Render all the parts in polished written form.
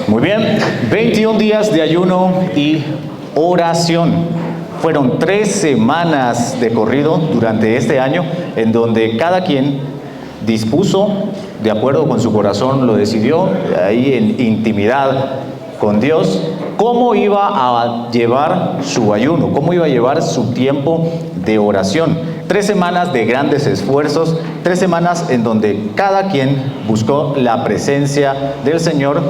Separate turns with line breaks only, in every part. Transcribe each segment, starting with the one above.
Muy bien, 21 días de ayuno y oración. Fueron 3 semanas de corrido durante este año en donde cada quien dispuso, de acuerdo con su corazón, lo decidió, ahí en intimidad con Dios, cómo iba a llevar su ayuno, cómo iba a llevar su tiempo de oración. 3 semanas de grandes esfuerzos, 3 semanas en donde cada quien buscó la presencia del Señor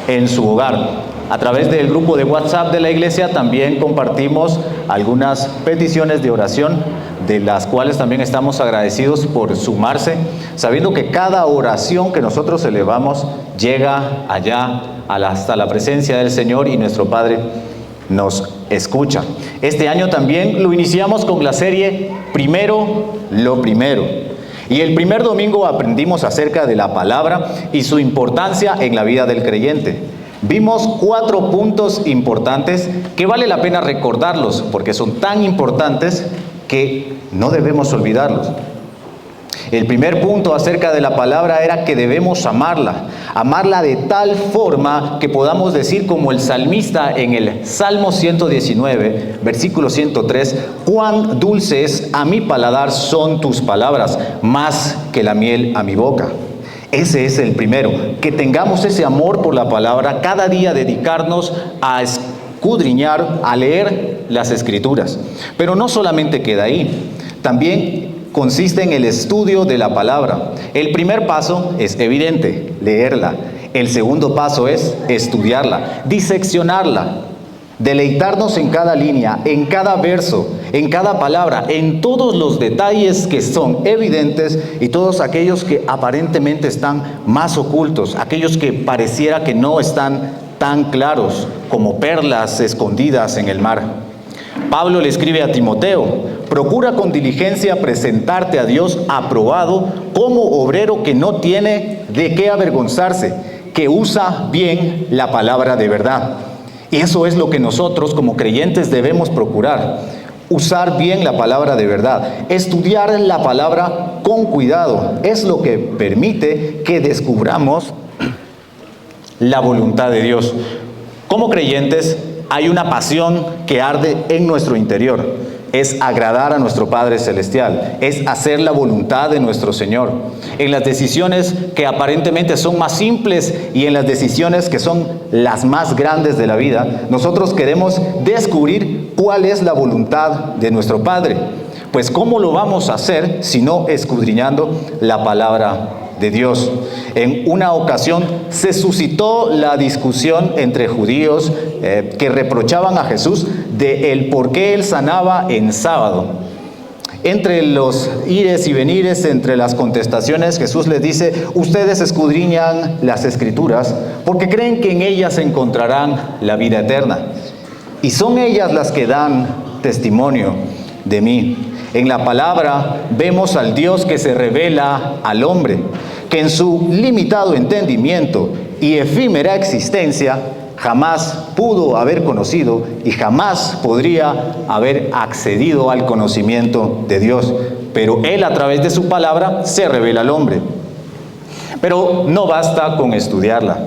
en su hogar. A través del grupo de WhatsApp de la iglesia también compartimos algunas peticiones de oración, de las cuales también estamos agradecidos por sumarse, sabiendo que cada oración que nosotros elevamos llega allá hasta la presencia del Señor y nuestro Padre nos escucha. Este año también lo iniciamos con la serie Primero lo Primero. Y el primer domingo aprendimos acerca de la palabra y su importancia en la vida del creyente. Vimos 4 puntos importantes que vale la pena recordarlos porque son tan importantes que no debemos olvidarlos. El primer punto acerca de la palabra era que debemos amarla de tal forma que podamos decir como el salmista en el Salmo 119, versículo 103, cuán dulces a mi paladar son tus palabras, más que la miel a mi boca. Ese es el primero, que tengamos ese amor por la palabra, cada día dedicarnos a escudriñar, a leer las Escrituras. Pero no solamente queda ahí, también consiste en el estudio de la palabra. El primer paso es evidente, leerla. El segundo paso es estudiarla, diseccionarla, deleitarnos en cada línea, en cada verso, en cada palabra, en todos los detalles que son evidentes y todos aquellos que aparentemente están más ocultos, aquellos que pareciera que no están tan claros como perlas escondidas en el mar. Pablo le escribe a Timoteo: procura con diligencia presentarte a Dios aprobado como obrero que no tiene de qué avergonzarse, que usa bien la palabra de verdad. Y eso es lo que nosotros como creyentes debemos procurar, usar bien la palabra de verdad, estudiar la palabra con cuidado. Es lo que permite que descubramos la voluntad de Dios. Como creyentes hay una pasión que arde en nuestro interior. Es agradar a nuestro Padre Celestial, es hacer la voluntad de nuestro Señor. En las decisiones que aparentemente son más simples y en las decisiones que son las más grandes de la vida, nosotros queremos descubrir cuál es la voluntad de nuestro Padre. Pues ¿cómo lo vamos a hacer si no escudriñando la palabra de Dios? En una ocasión se suscitó la discusión entre judíos que reprochaban a Jesús de el por qué él sanaba en sábado. Entre los ires y venires, entre las contestaciones, Jesús les dice: ustedes escudriñan las Escrituras porque creen que en ellas encontrarán la vida eterna, y son ellas las que dan testimonio de mí. En la palabra vemos al Dios que se revela al hombre, que en su limitado entendimiento y efímera existencia jamás pudo haber conocido y jamás podría haber accedido al conocimiento de Dios. Pero Él, a través de su palabra, se revela al hombre. Pero no basta con estudiarla,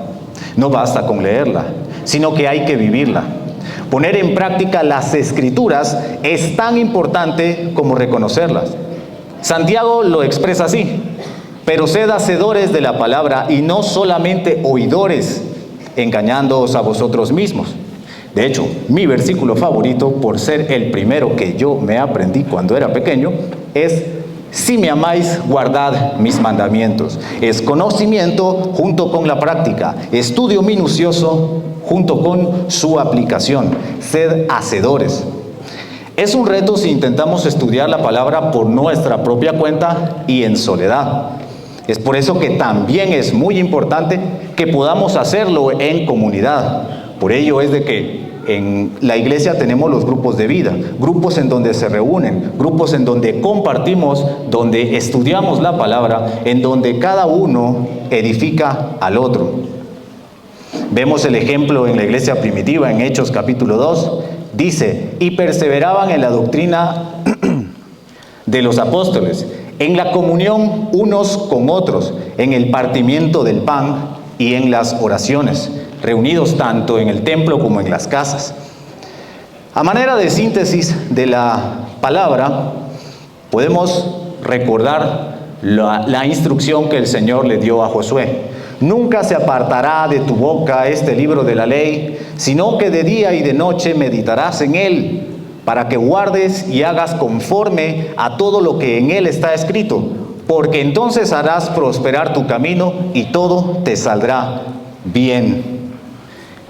no basta con leerla, sino que hay que vivirla. Poner en práctica las Escrituras es tan importante como reconocerlas. Santiago lo expresa así: pero sed hacedores de la palabra y no solamente oidores, engañándoos a vosotros mismos. De hecho, mi versículo favorito, por ser el primero que yo me aprendí cuando era pequeño, es: si me amáis, guardad mis mandamientos. Es conocimiento junto con la práctica, estudio minucioso junto con su aplicación. Sed hacedores. Es un reto si intentamos estudiar la palabra por nuestra propia cuenta y en soledad. Es por eso que también es muy importante que podamos hacerlo en comunidad. Por ello es de que en la iglesia tenemos los grupos de vida, grupos en donde se reúnen, grupos en donde compartimos, donde estudiamos la palabra, en donde cada uno edifica al otro. Vemos el ejemplo en la iglesia primitiva, en Hechos capítulo 2, dice: y perseveraban en la doctrina de los apóstoles, en la comunión unos con otros, en el partimiento del pan y en las oraciones. reunidos tanto en el templo como en las casas. A manera de síntesis de la palabra, podemos recordar la instrucción que el Señor le dio a Josué. Nunca se apartará de tu boca este libro de la ley, sino que de día y de noche meditarás en él, para que guardes y hagas conforme a todo lo que en él está escrito, porque entonces harás prosperar tu camino y todo te saldrá bien.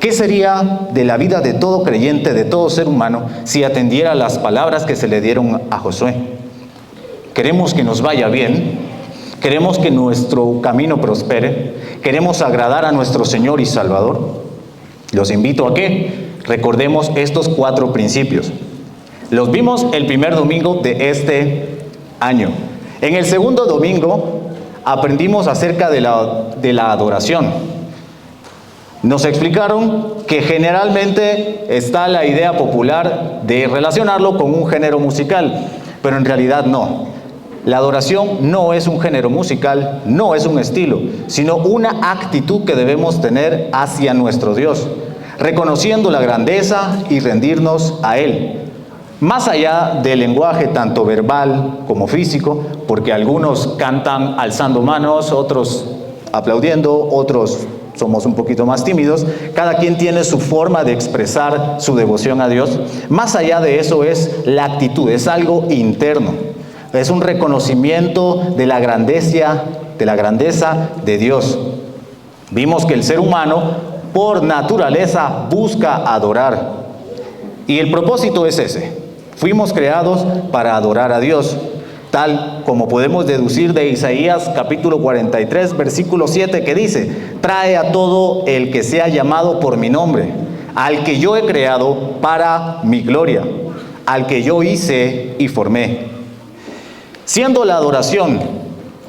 ¿Qué sería de la vida de todo creyente, de todo ser humano, si atendiera las palabras que se le dieron a Josué? Queremos que nos vaya bien, queremos que nuestro camino prospere, queremos agradar a nuestro Señor y Salvador. Los invito a que recordemos estos 4 principios. Los vimos el primer domingo de este año. En el segundo domingo aprendimos acerca de la adoración. Nos explicaron que generalmente está la idea popular de relacionarlo con un género musical, pero en realidad no. La adoración no es un género musical, no es un estilo, sino una actitud que debemos tener hacia nuestro Dios, reconociendo la grandeza y rendirnos a Él. Más allá del lenguaje tanto verbal como físico, porque algunos cantan alzando manos, otros aplaudiendo, otros somos un poquito más tímidos, cada quien tiene su forma de expresar su devoción a Dios. Más allá de eso es la actitud, es algo interno, es un reconocimiento de la grandeza de Dios. Vimos que el ser humano por naturaleza busca adorar, y el propósito es ese. Fuimos creados para adorar a Dios, tal como podemos deducir de Isaías capítulo 43, versículo 7, que dice: trae a todo el que sea llamado por mi nombre, al que yo he creado para mi gloria, al que yo hice y formé. Siendo la adoración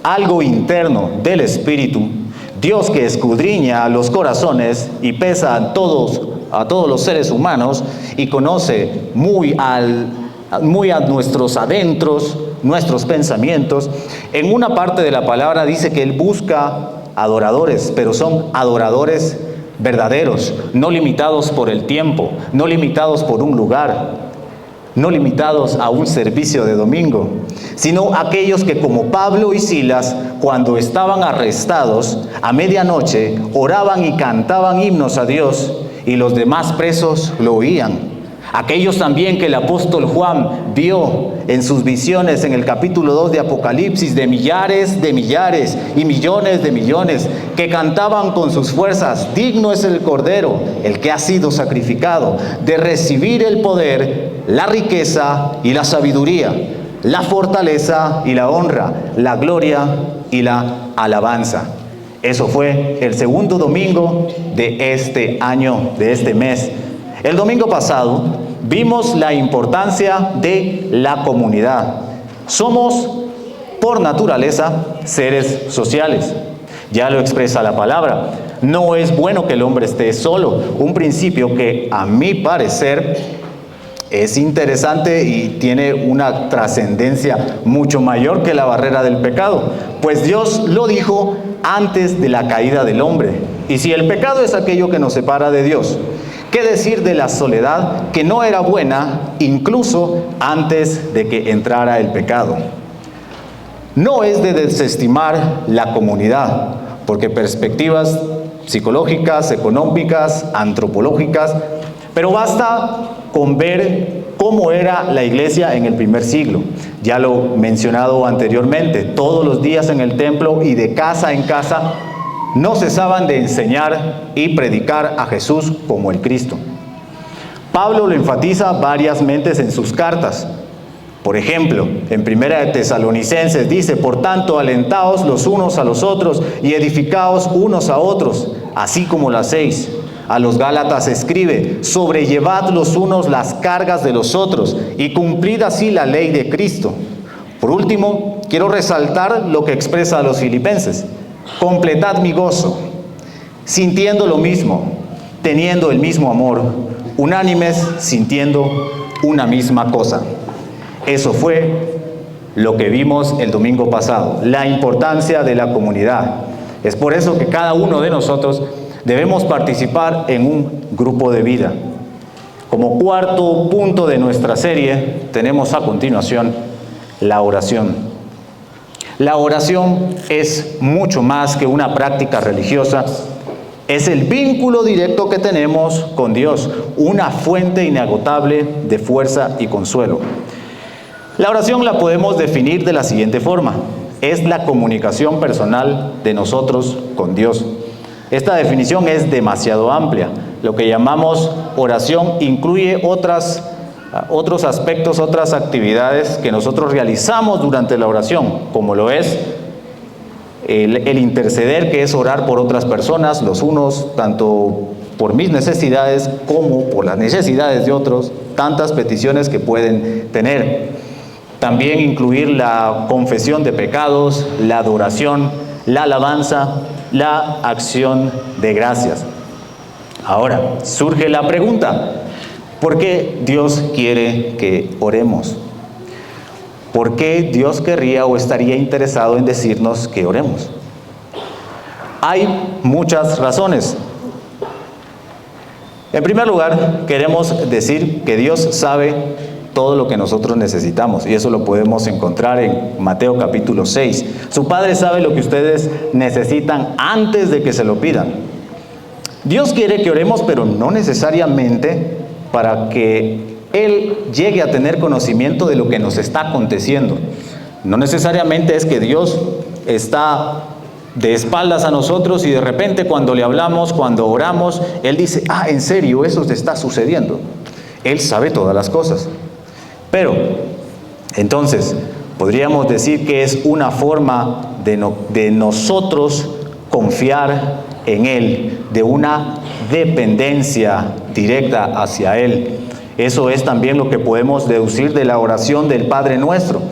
algo interno del Espíritu, Dios, que escudriña los corazones y pesa a todos los seres humanos y conoce muy a nuestros adentros, nuestros pensamientos, en una parte de la palabra dice que Él busca adoradores, pero son adoradores verdaderos, no limitados por el tiempo, no limitados por un lugar, no limitados a un servicio de domingo, sino aquellos que, como Pablo y Silas, cuando estaban arrestados a medianoche, oraban y cantaban himnos a Dios, y los demás presos lo oían. Aquellos también que el apóstol Juan vio en sus visiones en el capítulo 2 de Apocalipsis, de millares y millones de millones, que cantaban con sus fuerzas: digno es el Cordero, el que ha sido sacrificado, de recibir el poder, la riqueza y la sabiduría, la fortaleza y la honra, la gloria y la alabanza. Eso fue el segundo domingo de este año, de este mes. El domingo pasado vimos la importancia de la comunidad. Somos, por naturaleza, seres sociales. Ya lo expresa la palabra. No es bueno que el hombre esté solo. Un principio que, a mi parecer, es interesante y tiene una trascendencia mucho mayor que la barrera del pecado. Pues Dios lo dijo antes de la caída del hombre. Y si el pecado es aquello que nos separa de Dios, ¿qué decir de la soledad, que no era buena incluso antes de que entrara el pecado? No es de desestimar la comunidad, porque perspectivas psicológicas, económicas, antropológicas, pero basta con ver cómo era la iglesia en el primer siglo. Ya lo he mencionado anteriormente, todos los días en el templo y de casa en casa no cesaban de enseñar y predicar a Jesús como el Cristo. Pablo lo enfatiza varias veces en sus cartas. Por ejemplo, en Primera de Tesalonicenses dice: por tanto, alentaos los unos a los otros y edificaos unos a otros, así como lo hacéis. A los Gálatas escribe: sobrellevad los unos las cargas de los otros y cumplid así la ley de Cristo. Por último, quiero resaltar lo que expresa a los Filipenses: completad mi gozo, sintiendo lo mismo, teniendo el mismo amor, unánimes, sintiendo una misma cosa. Eso fue lo que vimos el domingo pasado, la importancia de la comunidad. Es por eso que cada uno de nosotros debemos participar en un grupo de vida. Como cuarto punto de nuestra serie, tenemos a continuación la oración. La oración es mucho más que una práctica religiosa. Es el vínculo directo que tenemos con Dios, una fuente inagotable de fuerza y consuelo. La oración la podemos definir de la siguiente forma: es la comunicación personal de nosotros con Dios. Esta definición es demasiado amplia. Lo que llamamos oración incluye otros aspectos, otras actividades que nosotros realizamos durante la oración, como lo es el interceder, que es orar por otras personas, los unos tanto por mis necesidades como por las necesidades de otros, tantas peticiones que pueden tener. También incluir la confesión de pecados, la adoración, la alabanza, la acción de gracias. Ahora, surge la pregunta: ¿por qué Dios quiere que oremos? ¿Por qué Dios querría o estaría interesado en decirnos que oremos? Hay muchas razones. En primer lugar, queremos decir que Dios sabe todo lo que nosotros necesitamos, y eso lo podemos encontrar en Mateo capítulo 6. Su Padre sabe lo que ustedes necesitan antes de que se lo pidan. Dios quiere que oremos, pero no necesariamente para que Él llegue a tener conocimiento de lo que nos está aconteciendo. No necesariamente es que Dios está de espaldas a nosotros y de repente cuando le hablamos, cuando oramos, Él dice: ah, en serio, eso te está sucediendo. Él sabe todas las cosas. Pero, entonces, podríamos decir que es una forma de nosotros confiar en Él, de una dependencia directa hacia Él. Eso es también lo que podemos deducir de la oración del Padre Nuestro.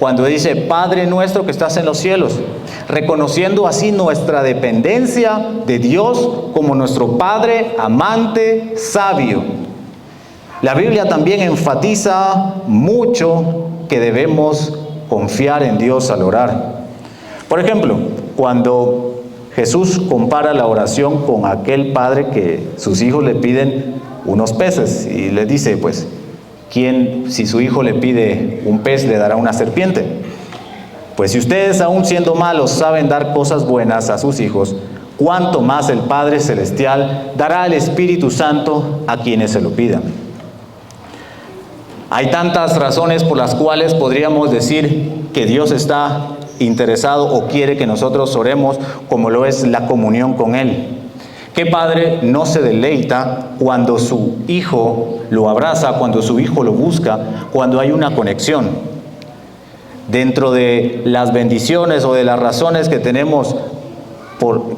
Cuando dice: Padre nuestro que estás en los cielos, reconociendo así nuestra dependencia de Dios como nuestro Padre amante, sabio. La Biblia también enfatiza mucho que debemos confiar en Dios al orar. Por ejemplo, cuando Jesús compara la oración con aquel padre que sus hijos le piden unos peces y le dice: pues, ¿quién, si su hijo le pide un pez, le dará una serpiente? Pues si ustedes, aun siendo malos, saben dar cosas buenas a sus hijos, ¿cuánto más el Padre Celestial dará el Espíritu Santo a quienes se lo pidan? Hay tantas razones por las cuales podríamos decir que Dios está interesado o quiere que nosotros oremos, como lo es la comunión con Él. ¿Qué padre no se deleita cuando su hijo lo abraza, cuando su hijo lo busca, cuando hay una conexión? Dentro de las bendiciones o de las razones que tenemos,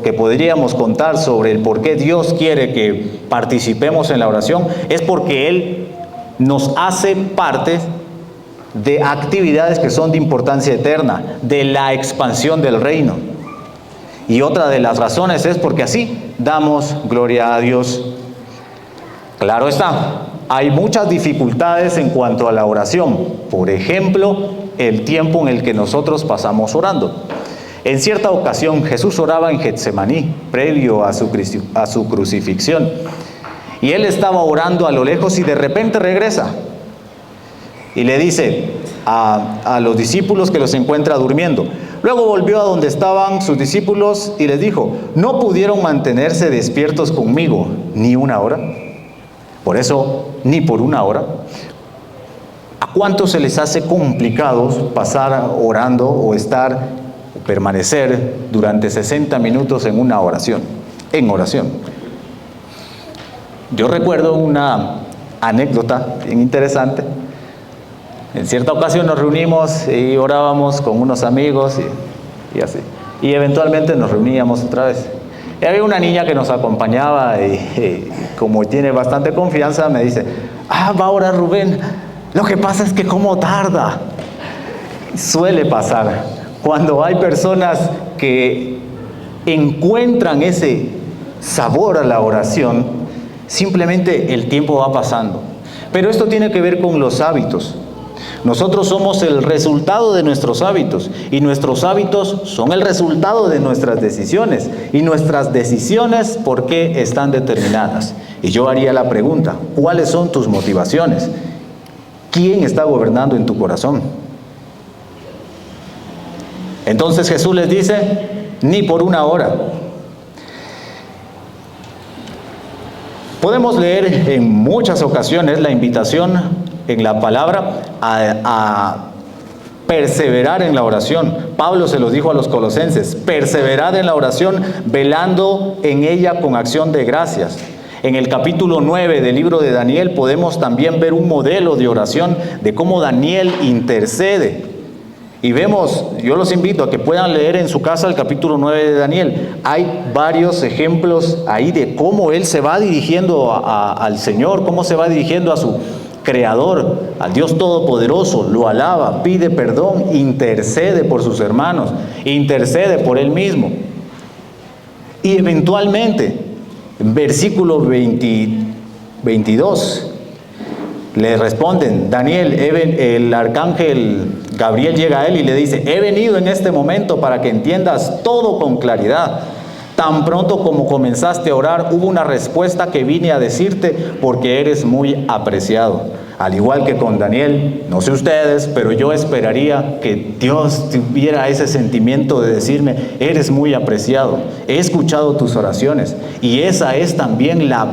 que podríamos contar sobre el por qué Dios quiere que participemos en la oración, es porque Él nos hace parte de actividades que son de importancia eterna, de la expansión del reino. Y otra de las razones es porque así damos gloria a Dios. Claro está, hay muchas dificultades en cuanto a la oración. Por ejemplo, el tiempo en el que nosotros pasamos orando. En cierta ocasión Jesús oraba en Getsemaní, previo a su crucifixión. Y Él estaba orando a lo lejos y de repente regresa. Y le dice a los discípulos que los encuentra durmiendo. Luego volvió a donde estaban sus discípulos y les dijo: ¿no pudieron mantenerse despiertos conmigo ni una hora? Por eso, ni por una hora. ¿A cuántos se les hace complicado pasar orando o permanecer durante 60 minutos en una oración? En oración. Yo recuerdo una anécdota bien interesante. En cierta ocasión nos reunimos y orábamos con unos amigos y así. Y eventualmente nos reuníamos otra vez. Y había una niña que nos acompañaba y como tiene bastante confianza me dice: va a orar Rubén. Lo que pasa es que cómo tarda. Suele pasar. Cuando hay personas que encuentran ese sabor a la oración, simplemente el tiempo va pasando. Pero esto tiene que ver con los hábitos. Nosotros somos el resultado de nuestros hábitos y nuestros hábitos son el resultado de nuestras decisiones. Y nuestras decisiones, ¿por qué están determinadas? Y yo haría la pregunta, ¿cuáles son tus motivaciones? ¿Quién está gobernando en tu corazón? Entonces Jesús les dice, ni por una hora. Podemos leer en muchas ocasiones la invitación en la palabra a perseverar en la oración. Pablo se los dijo a los colosenses, perseverad en la oración, velando en ella con acción de gracias. En el capítulo 9 del libro de Daniel podemos también ver un modelo de oración de cómo Daniel intercede. Y vemos, yo los invito a que puedan leer en su casa el capítulo 9 de Daniel. Hay varios ejemplos ahí de cómo él se va dirigiendo al Señor, cómo se va dirigiendo a su Creador, al Dios Todopoderoso, lo alaba, pide perdón, intercede por sus hermanos, intercede por él mismo. Y eventualmente, en versículo 22, le responden, Daniel, el arcángel Gabriel llega a él y le dice, he venido en este momento para que entiendas todo con claridad. Tan pronto como comenzaste a orar, hubo una respuesta que vine a decirte porque eres muy apreciado. Al igual que con Daniel, no sé ustedes, pero yo esperaría que Dios tuviera ese sentimiento de decirme, eres muy apreciado, he escuchado tus oraciones. Y esa es también la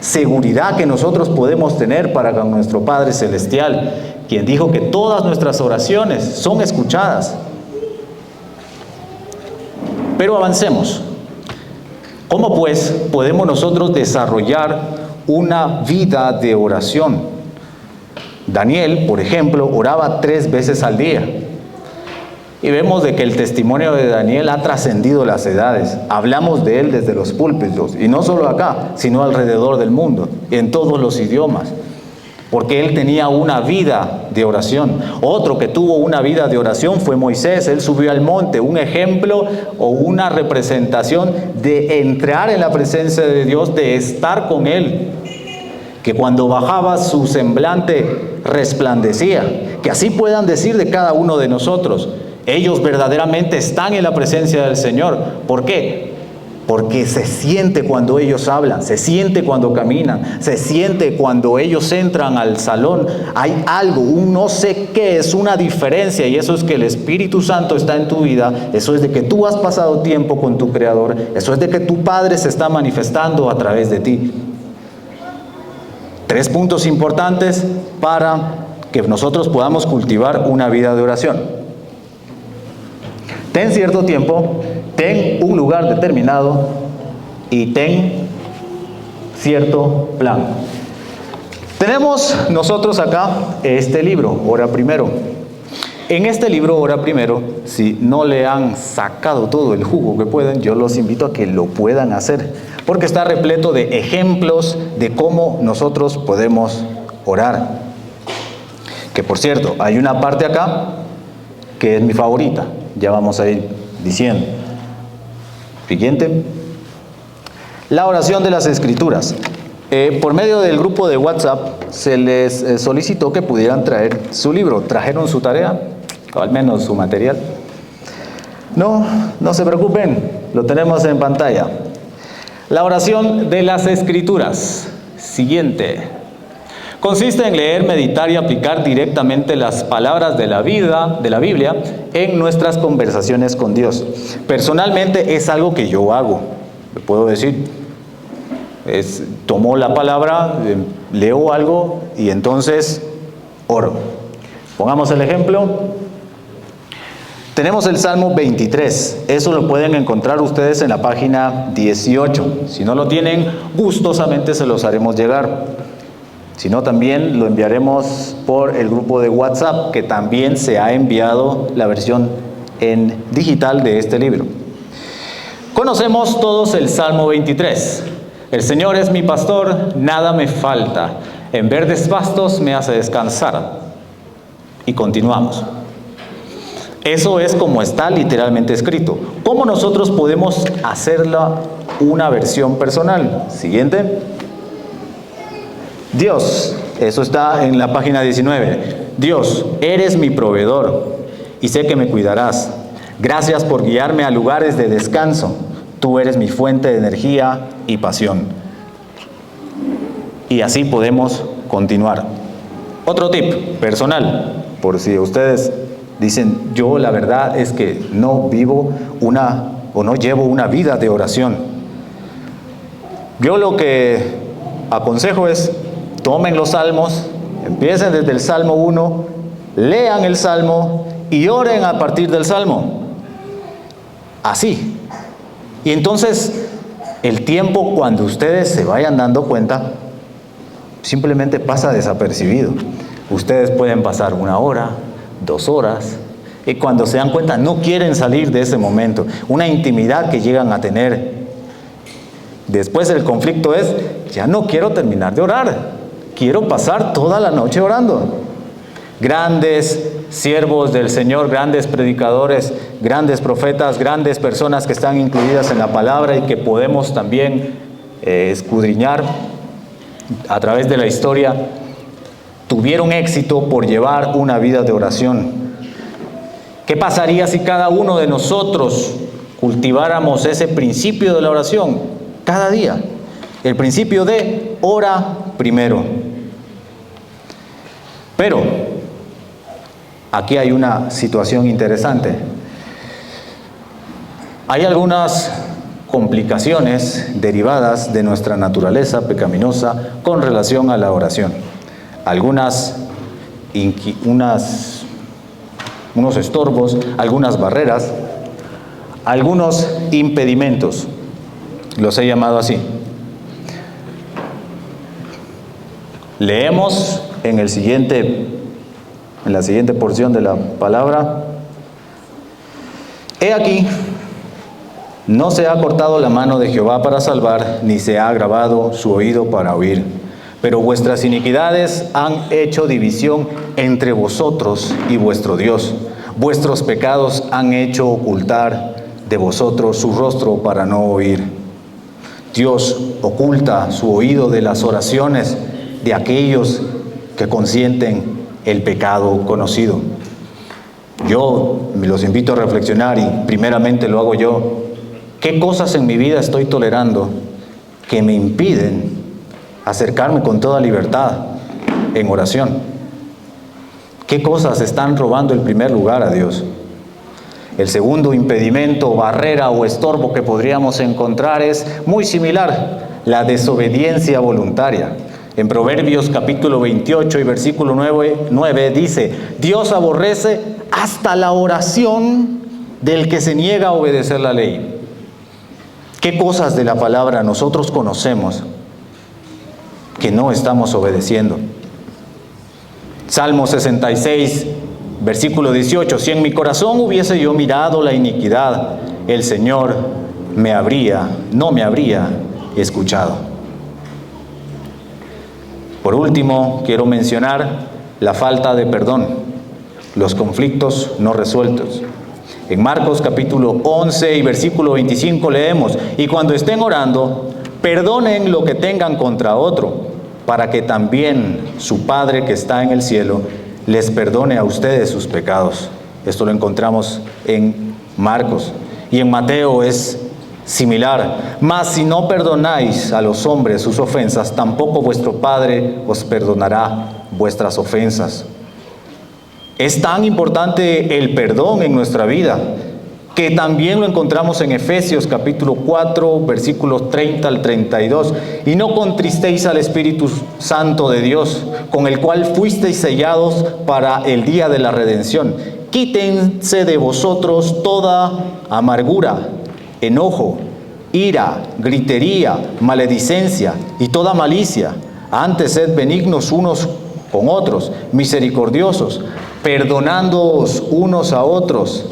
seguridad que nosotros podemos tener para con nuestro Padre Celestial, quien dijo que todas nuestras oraciones son escuchadas. Pero avancemos. ¿Cómo pues podemos nosotros desarrollar una vida de oración? Daniel, por ejemplo, oraba 3 veces al día. Y vemos de que el testimonio de Daniel ha trascendido las edades. Hablamos de él desde los púlpitos, y no solo acá, sino alrededor del mundo, en todos los idiomas. Porque él tenía una vida de oración. Otro que tuvo una vida de oración fue Moisés. Él subió al monte, un ejemplo o una representación de entrar en la presencia de Dios, de estar con él. Que cuando bajaba su semblante resplandecía. Que así puedan decir de cada uno de nosotros, ellos verdaderamente están en la presencia del Señor. ¿Por qué? Porque se siente cuando ellos hablan, se siente cuando caminan, se siente cuando ellos entran al salón. Hay algo, un no sé qué, es una diferencia, y eso es que el Espíritu Santo está en tu vida, eso es de que tú has pasado tiempo con tu Creador, eso es de que tu Padre se está manifestando a través de ti. 3 puntos importantes para que nosotros podamos cultivar una vida de oración. Ten cierto tiempo, ten un lugar determinado y ten cierto plan. Tenemos nosotros acá este libro, Ora Primero. En este libro, Ora Primero, si no le han sacado todo el jugo que pueden, yo los invito a que lo puedan hacer, porque está repleto de ejemplos de cómo nosotros podemos orar. Que por cierto, hay una parte acá que es mi favorita, ya vamos a ir diciendo. Siguiente. La oración de las Escrituras. Por medio del grupo de WhatsApp se les solicitó que pudieran traer su libro. ¿Trajeron su tarea? O al menos su material. No se preocupen, lo tenemos en pantalla. La oración de las Escrituras. Siguiente. Consiste en leer, meditar y aplicar directamente las palabras de la Biblia en nuestras conversaciones con Dios. Personalmente es algo que yo hago, le puedo decir. Tomo la palabra, leo algo y entonces oro. Pongamos el ejemplo. Tenemos el Salmo 23. Eso lo pueden encontrar ustedes en la página 18. Si no lo tienen, gustosamente se los haremos llegar. Si no, también lo enviaremos por el grupo de WhatsApp, que también se ha enviado la versión en digital de este libro. Conocemos todos el Salmo 23. El Señor es mi pastor, nada me falta. En verdes pastos me hace descansar. Y continuamos. Eso es como está literalmente escrito. ¿Cómo nosotros podemos hacerla una versión personal? Siguiente. Dios, eso está en la página 19. Dios, eres mi proveedor y sé que me cuidarás. Gracias por guiarme a lugares de descanso. Tú eres mi fuente de energía y pasión. Y así podemos continuar. Otro tip personal, por si ustedes dicen, yo la verdad es que no vivo no llevo una vida de oración. Yo lo que aconsejo es, tomen los salmos, empiecen desde el Salmo 1, lean el Salmo y oren a partir del Salmo. Así. Y entonces, el tiempo, cuando ustedes se vayan dando cuenta, simplemente pasa desapercibido. Ustedes pueden pasar 1 hora, 2 horas, y cuando se dan cuenta no quieren salir de ese momento. Una intimidad que llegan a tener. Después el conflicto es, ya no quiero terminar de orar, quiero pasar toda la noche orando. Grandes siervos del Señor, grandes predicadores, grandes profetas, grandes personas que están incluidas en la palabra y que podemos también escudriñar a través de la historia, tuvieron éxito por llevar una vida de oración. ¿Qué pasaría si cada uno de nosotros cultiváramos ese principio de la oración cada día? El principio de ora primero. Pero aquí hay una situación interesante. Hay algunas complicaciones derivadas de nuestra naturaleza pecaminosa con relación a la oración. Unos estorbos, algunas barreras, algunos impedimentos. Los he llamado así. Leemos en la siguiente porción de la palabra. He aquí, no se ha cortado la mano de Jehová para salvar, ni se ha agravado su oído para oír. Pero vuestras iniquidades han hecho división entre vosotros y vuestro Dios. Vuestros pecados han hecho ocultar de vosotros su rostro para no oír. Dios oculta su oído de las oraciones de aquellos que consienten el pecado conocido. Yo los invito a reflexionar y primeramente lo hago yo. ¿Qué cosas en mi vida estoy tolerando que me impiden acercarme con toda libertad en oración? ¿Qué cosas están robando el primer lugar a Dios? El segundo impedimento, barrera o estorbo que podríamos encontrar es muy similar, la desobediencia voluntaria. En Proverbios capítulo 28 y versículo 9 dice, Dios aborrece hasta la oración del que se niega a obedecer la ley. ¿Qué cosas de la palabra nosotros conocemos que no estamos obedeciendo? Salmo 66, versículo 18. Si en mi corazón hubiese yo mirado la iniquidad, el Señor no me habría escuchado. Por último, quiero mencionar la falta de perdón, los conflictos no resueltos. En Marcos capítulo 11 y versículo 25 leemos, y cuando estén orando, perdonen lo que tengan contra otro, para que también su Padre que está en el cielo les perdone a ustedes sus pecados. Esto lo encontramos en Marcos. Y en Mateo es similar. Mas si no perdonáis a los hombres sus ofensas, tampoco vuestro Padre os perdonará vuestras ofensas. Es tan importante el perdón en nuestra vida, que también lo encontramos en Efesios capítulo 4, versículos 30 al 32. Y no contristéis al Espíritu Santo de Dios, con el cual fuisteis sellados para el día de la redención. Quítense de vosotros toda amargura, enojo, ira, gritería, maledicencia y toda malicia. Antes sed benignos unos con otros, misericordiosos, perdonándoos unos a otros,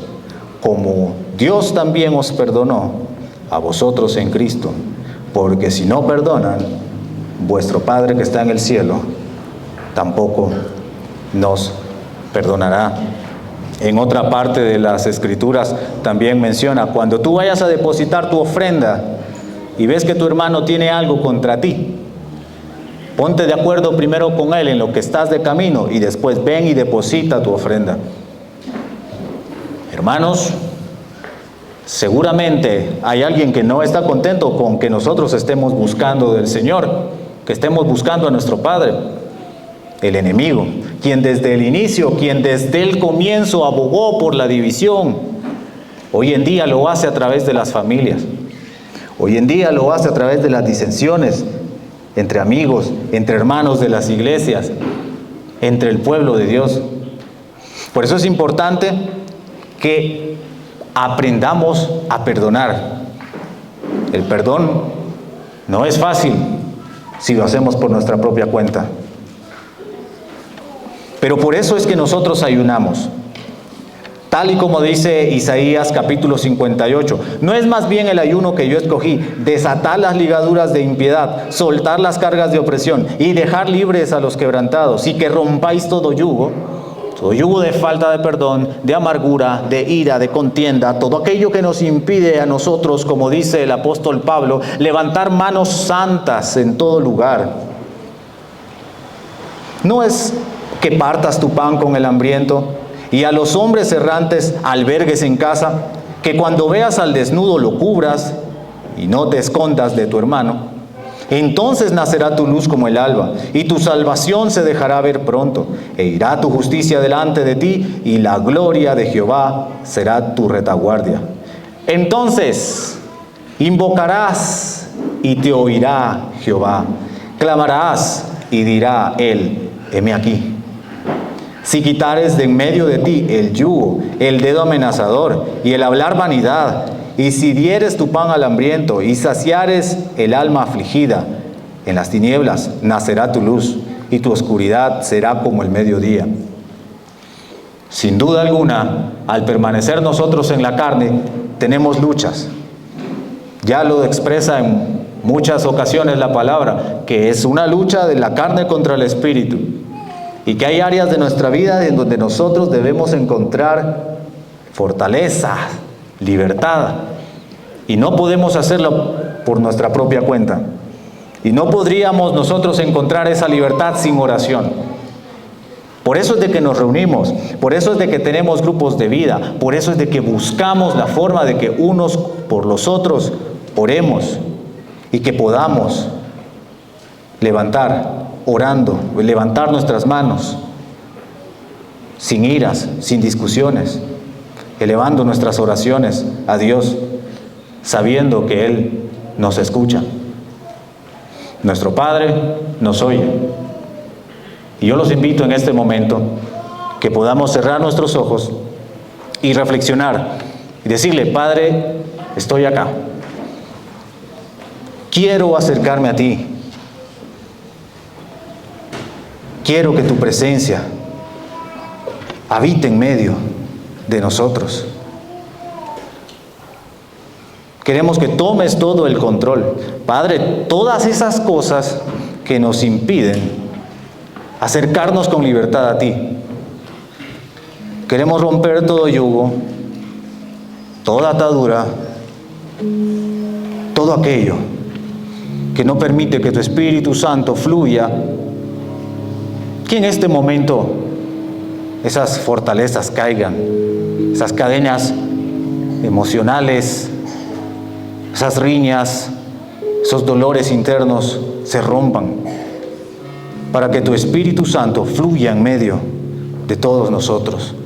como Dios también os perdonó a vosotros en Cristo. Porque si no perdonan, vuestro Padre que está en el cielo tampoco nos perdonará. En otra parte de las Escrituras también menciona, cuando tú vayas a depositar tu ofrenda y ves que tu hermano tiene algo contra ti, Ponte de acuerdo primero con Él en lo que estás de camino y después ven y deposita tu ofrenda. Hermanos, seguramente hay alguien que no está contento con que nosotros estemos buscando del Señor, que estemos buscando a nuestro Padre. El enemigo, quien desde el inicio, quien desde el comienzo abogó por la división, hoy en día lo hace a través de las familias. Hoy en día lo hace a través de las disensiones entre amigos, entre hermanos de las iglesias, entre el pueblo de Dios. Por eso es importante que aprendamos a perdonar. El perdón no es fácil si lo hacemos por nuestra propia cuenta. Pero por eso es que nosotros ayunamos. Tal y como dice Isaías capítulo 58, no es más bien el ayuno que yo escogí, desatar las ligaduras de impiedad, soltar las cargas de opresión y dejar libres a los quebrantados, y que rompáis todo yugo de falta de perdón, de amargura, de ira, de contienda, todo aquello que nos impide a nosotros, como dice el apóstol Pablo, levantar manos santas en todo lugar. No es que partas tu pan con el hambriento, y a los hombres errantes albergues en casa, que cuando veas al desnudo lo cubras y no te escondas de tu hermano. Entonces nacerá tu luz como el alba, y tu salvación se dejará ver pronto, e irá tu justicia delante de ti, y la gloria de Jehová será tu retaguardia. Entonces invocarás y te oirá Jehová, clamarás y dirá él, heme aquí. Si quitares de en medio de ti el yugo, el dedo amenazador y el hablar vanidad, y si dieres tu pan al hambriento y saciares el alma afligida, en las tinieblas nacerá tu luz y tu oscuridad será como el mediodía. Sin duda alguna, al permanecer nosotros en la carne, tenemos luchas. Ya lo expresa en muchas ocasiones la palabra, que es una lucha de la carne contra el espíritu. Y que hay áreas de nuestra vida en donde nosotros debemos encontrar fortaleza, libertad. Y no podemos hacerlo por nuestra propia cuenta. Y no podríamos nosotros encontrar esa libertad sin oración. Por eso es de que nos reunimos, por eso es de que tenemos grupos de vida, por eso es de que buscamos la forma de que unos por los otros oremos y que podamos levantar nuestras manos, sin iras, sin discusiones, elevando nuestras oraciones a Dios, sabiendo que Él nos escucha. Nuestro Padre nos oye. Y yo los invito en este momento que podamos cerrar nuestros ojos y reflexionar y decirle, Padre, estoy acá. Quiero acercarme a ti. Quiero que tu presencia habite en medio de nosotros. Queremos que tomes todo el control. Padre, todas esas cosas que nos impiden acercarnos con libertad a ti. Queremos romper todo yugo, toda atadura, todo aquello que no permite que tu Espíritu Santo fluya. Que en este momento esas fortalezas caigan, esas cadenas emocionales, esas riñas, esos dolores internos se rompan, para que tu Espíritu Santo fluya en medio de todos nosotros.